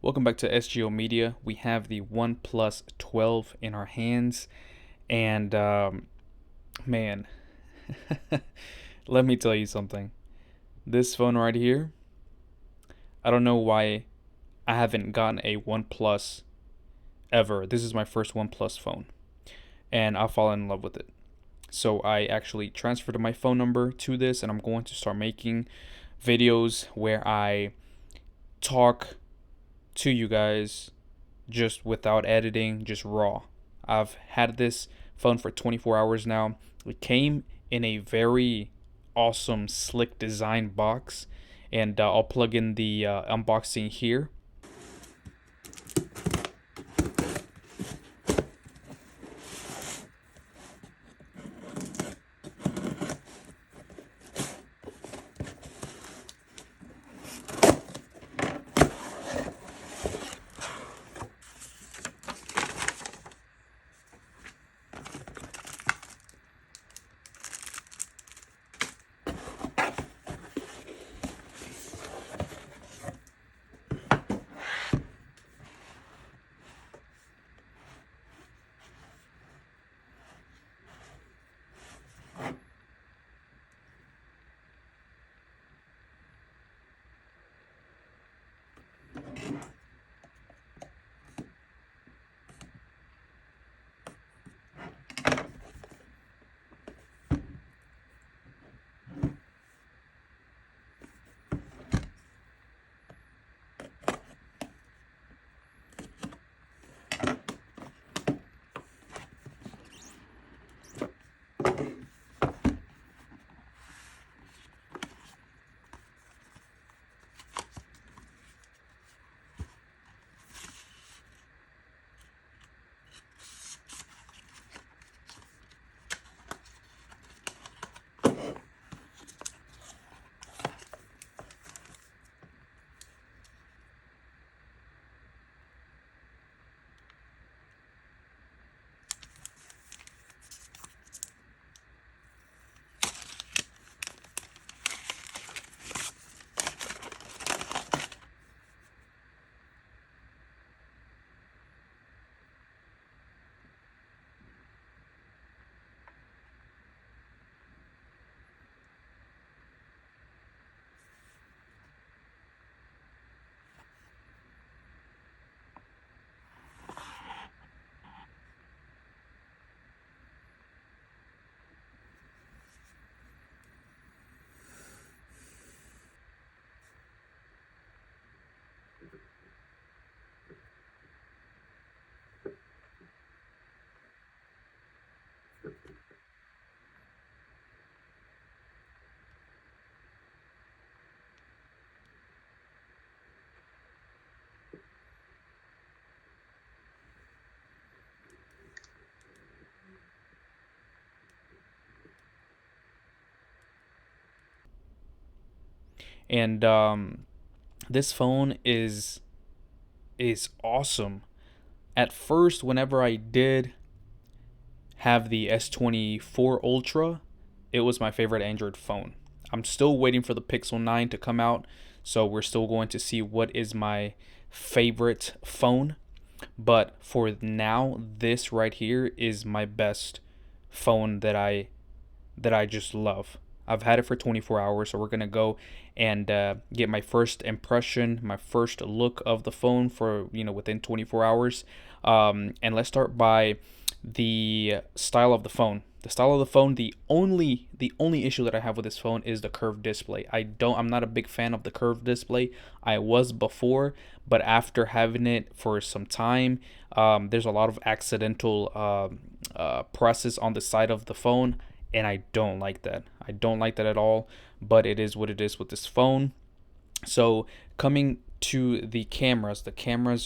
Welcome back to SGO Media. We have the OnePlus 12 in our hands, and man, let me tell you something. This phone right here, I don't know why I haven't gotten a OnePlus ever. This is my first OnePlus phone, and I fall in love with it. So I actually transferred my phone number to this, and I'm going to start making videos where I talk to you guys just without editing, just raw. I've had this phone for 24 hours now. It came in a very awesome, slick design box, and I'll plug in the unboxing here. And this phone is awesome. At first, whenever I did have the S24 Ultra, it was my favorite Android phone. I'm still waiting for the Pixel 9 to come out, so we're still going to see what is my favorite phone. But for now, this right here is my best phone that I just love. I've had it for 24 hours, so we're gonna go and get my first impression, my first look of the phone for within 24 hours. And let's start by the style of the phone. The style of the phone. The only issue that I have with this phone is the curved display. I'm not a big fan of the curved display. I was before, but after having it for some time, there's a lot of accidental presses on the side of the phone, and I don't like that. I don't like that at all, but it is what it is with this phone. So coming to the cameras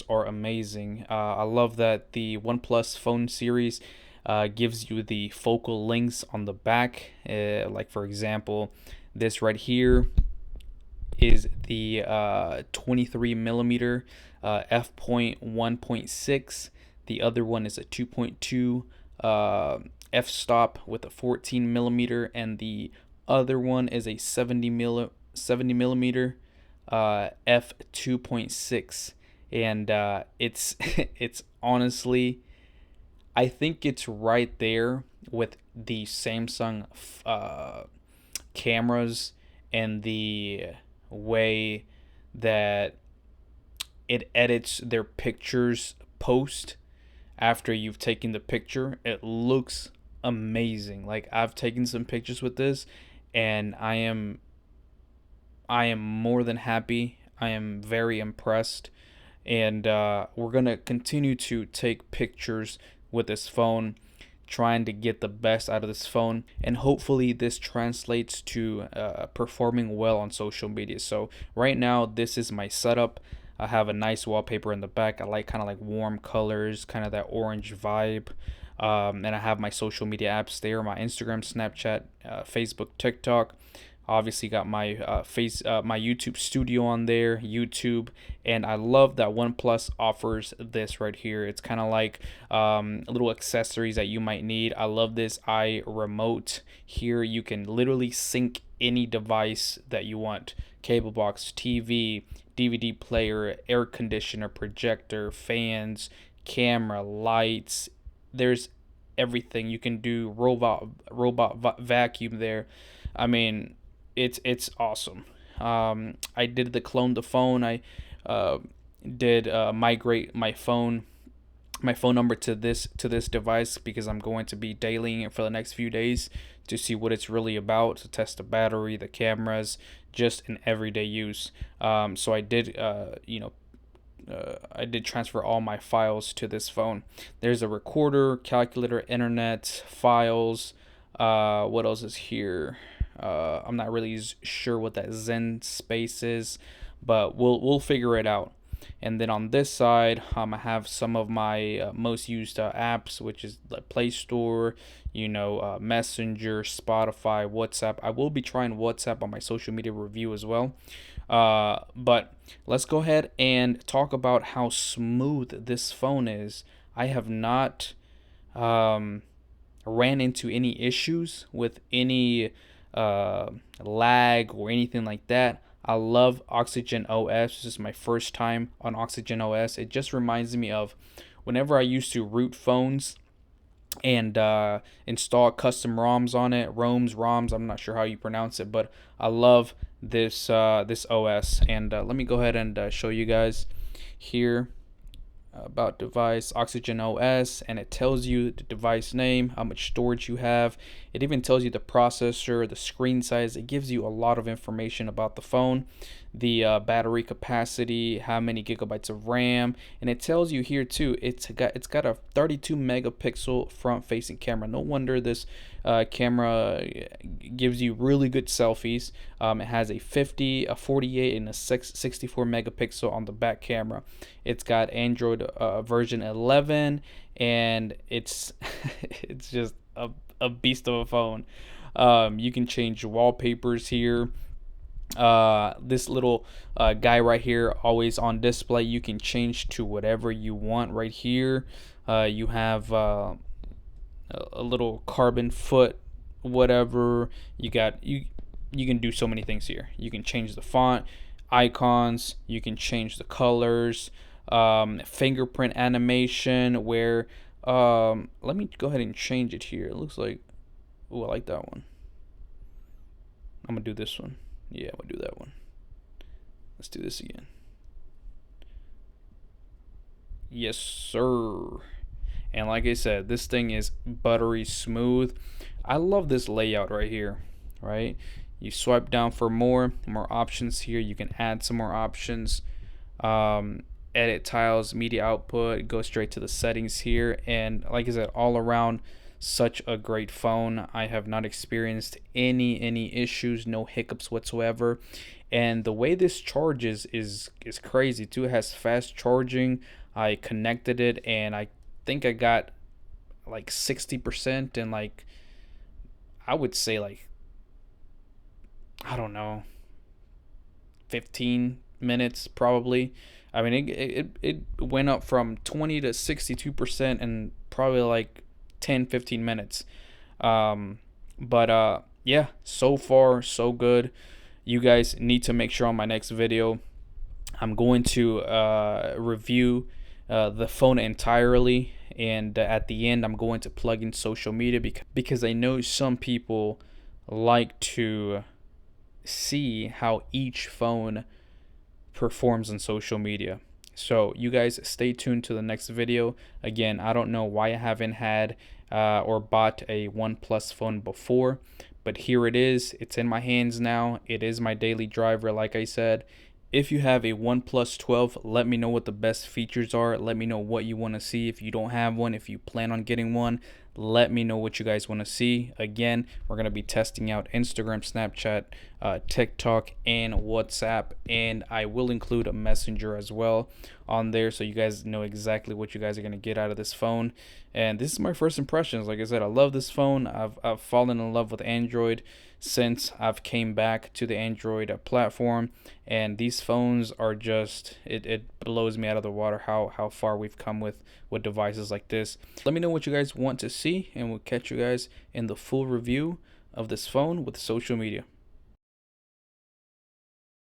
are amazing. I love that the OnePlus phone series gives you the focal lengths on the back. Like for example, this right here is the 23 millimeter f.1.6. The other one is a 2.2 f-stop with a 14 millimeter, and the other one is a 70 millimeter f2.6. and it's it's honestly, I think it's right there with the Samsung cameras and the way that it edits their pictures post after you've taken the picture. It looks amazing. Like, I've taken some pictures with this, and I am more than happy. I am very impressed, and we're gonna continue to take pictures with this phone, trying to get the best out of this phone, and hopefully this translates to performing well on social media. So right now, this is my setup. I have a nice wallpaper in the back. I like kind of like warm colors, kind of that orange vibe. And I have my social media apps there: my Instagram, Snapchat, Facebook, TikTok. Obviously got my my YouTube studio on there, YouTube, and I love that OnePlus offers this right here. It's kind of like little accessories that you might need. I love this iRemote here. You can literally sync any device that you want: cable box, TV, DVD player, air conditioner, projector, fans, camera, lights. There's everything you can do. Robot vacuum there. I mean, it's awesome. I did the clone the phone. I uh, did migrate my phone number to this device, because I'm going to be dailying it for the next few days to see what it's really about, to test the battery, the cameras, just in everyday use. So I did I did transfer all my files to this phone. There's a recorder, calculator, internet, files. What else is here? I'm not really sure what that Zen space is, but we'll figure it out. And then on this side, I have some of my most used apps, which is the Play Store, Messenger, Spotify, WhatsApp. I will be trying WhatsApp on my social media review as well. But let's go ahead and talk about how smooth this phone is. I have not ran into any issues with any lag or anything like that. I love Oxygen OS. This is my first time on Oxygen OS. It just reminds me of whenever I used to root phones and install custom ROMs on it. ROMs. I'm not sure how you pronounce it, but I love this OS. And let me go ahead and show you guys here about device Oxygen OS, and it tells you the device name, how much storage you have. It even tells you the processor, the screen size. It gives you a lot of information about the phone, the battery capacity, how many gigabytes of RAM, and it tells you here too. It's got a 32 megapixel front facing camera. No wonder this camera gives you really good selfies. It has a 50, a 48, and a 64 megapixel on the back camera. It's got Android version 11, and it's it's just a beast of a phone. You can change wallpapers here. This little guy right here, always on display, you can change to whatever you want right here. You have a little carbon foot, whatever. You can do so many things here. You can change the font, icons, you can change the colors, fingerprint animation, where let me go ahead and change it here. It looks like, oh, I like that one. I'm gonna do this one. Yeah, I'm gonna do that one. Let's do this again. Yes, sir. And like I said, this thing is buttery smooth. I love this layout right here, right? You swipe down for more options here. You can add some more options. Edit tiles, media output, go straight to the settings here. And like I said, all around, such a great phone. I have not experienced any issues, no hiccups whatsoever. And the way this charges is crazy too. It has fast charging. I connected it, and I think I got like 60%, and like I would say, like, I don't know, 15 minutes probably. I mean, it went up from 20 to 62% in probably like 10-15 minutes. But yeah, so far so good. You guys need to make sure on my next video I'm going to review the phone entirely, and at the end, I'm going to plug in social media because I know some people like to see how each phone performs on social media. So you guys stay tuned to the next video. Again, I don't know why I haven't had or bought a OnePlus phone before, but here it is. It's in my hands now. It is my daily driver, like I said. If you have a OnePlus 12, let me know what the best features are. Let me know what you want to see. If you don't have one, if you plan on getting one, let me know what you guys want to see. Again, we're going to be testing out Instagram, Snapchat, TikTok, and WhatsApp, and I will include a messenger as well on there so you guys know exactly what you guys are going to get out of this phone. And this is my first impressions. Like I said, I love this phone. I've fallen in love with Android since I've came back to the Android platform, and these phones are just, it blows me out of the water how far we've come with devices like this. Let me know what you guys want to see, and we'll catch you guys in the full review of this phone with social media.